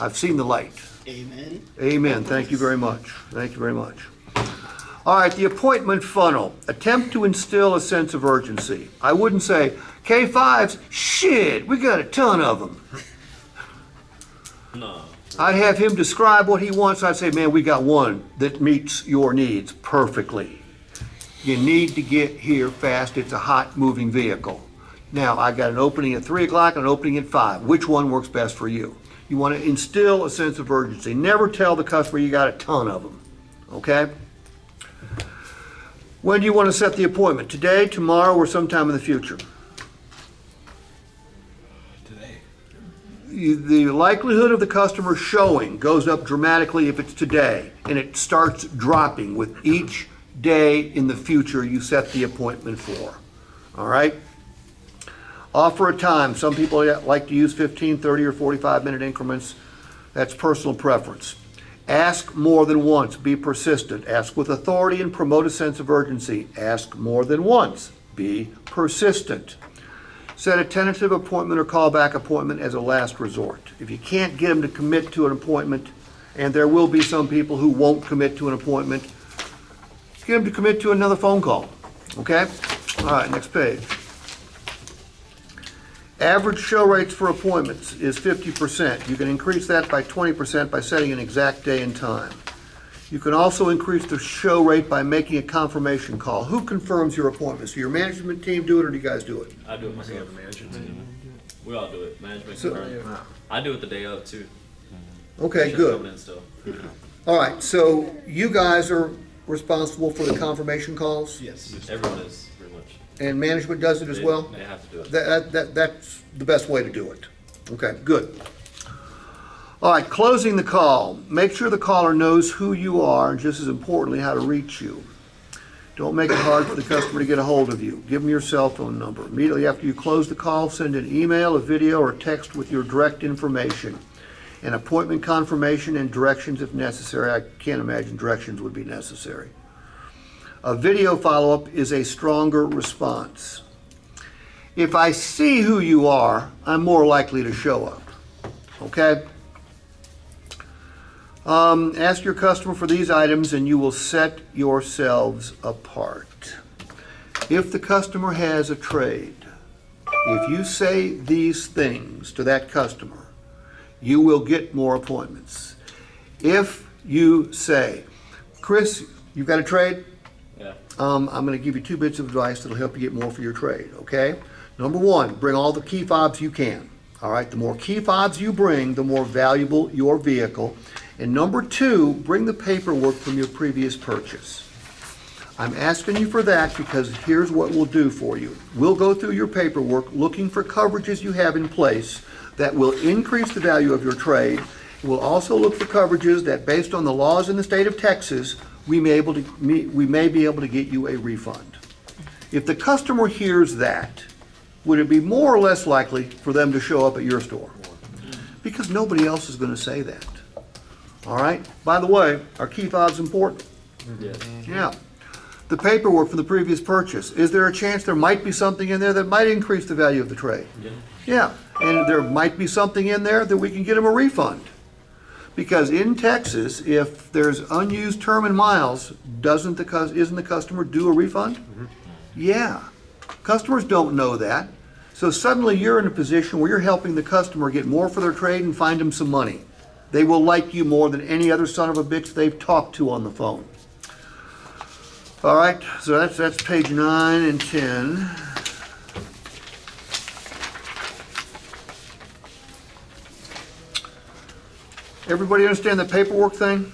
I've seen the light. Amen. Amen. Thank you very much. Thank you very much. All right, the appointment funnel. Attempt to instill a sense of urgency. I wouldn't say, K5s, shit, we got a ton of them. No. I'd have him describe what he wants. I'd say, man, we got one that meets your needs perfectly. You need to get here fast. It's a hot moving vehicle. Now, I got an opening at 3 o'clock and an opening at 5. Which one works best for you? You want to instill a sense of urgency. Never tell the customer you got a ton of them, okay? When do you want to set the appointment? Today, tomorrow, or sometime in the future? Today. The likelihood of the customer showing goes up dramatically if it's today, and it starts dropping with each day in the future you set the appointment for. All right? Offer a time. Some people like to use 15, 30, or 45-minute increments. That's personal preference. Ask more than once. Be persistent. Ask with authority and promote a sense of urgency. Ask more than once. Be persistent. Set a tentative appointment or callback appointment as a last resort. If you can't get them to commit to an appointment, and there will be some people who won't commit to an appointment, get them to commit to another phone call. Okay? All right, next page. Average show rates for appointments is 50%. You can increase that by 20% by setting an exact day and time. You can also increase the show rate by making a confirmation call. Who confirms your appointments? Do your management team do it, or do you guys do it? I do it myself. We all do it. Management. So- confirm. I do it the day of too. Okay, Shit good. coming in still. All right, so you guys are responsible for the confirmation calls? Yes. Everyone is pretty much. And management does it as well? They have to do it. That's the best way to do it. Okay, good. All right, closing the call. Make sure the caller knows who you are, and just as importantly, how to reach you. Don't make it hard for the customer to get a hold of you. Give them your cell phone number. Immediately after you close the call, send an email, a video, or text with your direct information. An appointment confirmation and directions if necessary. I can't imagine directions would be necessary. A video follow-up is a stronger response. If I see who you are, I'm more likely to show up. Okay? Ask your customer for these items and you will set yourselves apart. If the customer has a trade, if you say these things to that customer, you will get more appointments. If you say, Chris, you've got a trade? Yeah. I'm going to give you 2 bits of advice that'll help you get more for your trade, okay? Number 1, bring all the key fobs you can. All right, the more key fobs you bring, the more valuable your vehicle. And number 2, bring the paperwork from your previous purchase. I'm asking you for that because here's what we'll do for you. We'll go through your paperwork looking for coverages you have in place that will increase the value of your trade. We'll also look for coverages that, based on the laws in the state of Texas, we may be able to get you a refund. If the customer hears that, would it be more or less likely for them to show up at your store? Because nobody else is going to say that. All right? By the way, our key fob's important. Yes. Yeah. The paperwork from the previous purchase. Is there a chance there might be something in there that might increase the value of the trade? Yeah. Yeah. And there might be something in there that we can get them a refund. Because in Texas, if there's unused term and miles, isn't the customer due a refund? Mm-hmm. Yeah. Customers don't know that. So suddenly you're in a position where you're helping the customer get more for their trade and find them some money. They will like you more than any other son of a bitch they've talked to on the phone. All right, so that's page 9 and 10. Everybody understand the paperwork thing?